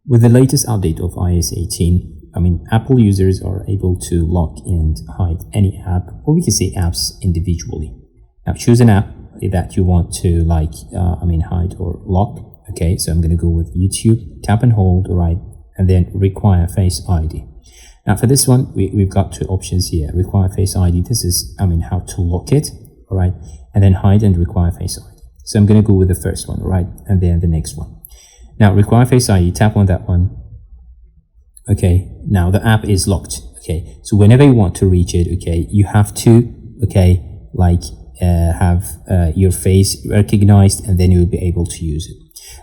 With the latest update of iOS 18, Apple users are able to lock and hide any app, or we can say apps individually. Now, choose an app that you want to hide or lock. Okay, so I'm going to go with YouTube, tap and hold, right, and then require Face ID. Now, for this one, we've got two options here. Require Face ID. This is, how to lock it, all right, and then hide and require Face ID. So I'm going to go with the first one, right, and then the next one. Now, require Face ID, tap on that one. Okay, now the app is locked. Okay, so whenever you want to reach it, okay, you have to, have your face recognized, and then you'll be able to use it.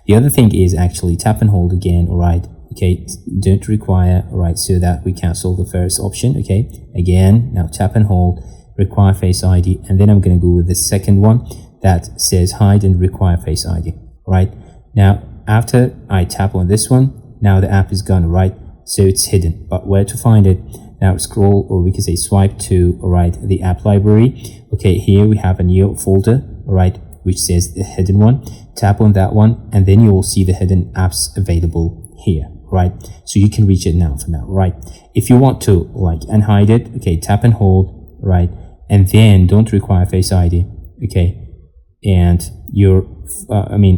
The other thing is actually tap and hold again, all right. Okay, don't require, all right, so that we cancel the first option. Okay, again, now tap and hold, require Face ID, and then I'm going to go with the second one that says hide and require Face ID. All right, now after I tap on this one, now the app is gone, right? So it's hidden, but where to find it? Now scroll, or we can say swipe to, all right, the app library. Okay, here we have a new folder, all right, which says the hidden one. Tap on that one, and then you will see the hidden apps available here, right? So you can reach it now for now, right? If you want to unhide it, okay, tap and hold, right, and then don't require Face ID, okay, and your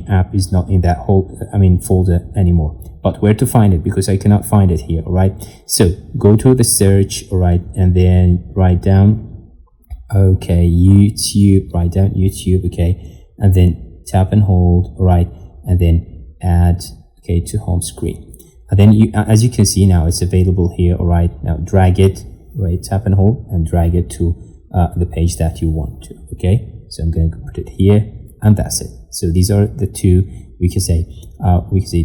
app is not in that whole folder anymore. But where to find it? Because I cannot find it here, all right? So go to the search, all right, and then write down, okay, YouTube, write down YouTube, okay, and then tap and hold, all right, and then add, okay, to home screen. And then you, as you can see now, it's available here, all right. Now drag it, right, tap and hold, and drag it to the page that you want to, okay. So I'm going to put it here, and that's it. So these are the two, we can say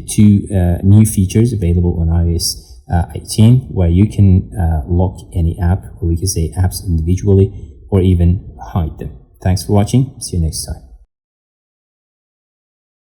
two new features available on iOS 18, where you can lock any app, or we can say apps individually, or even hide them. Thanks for watching. See you next time.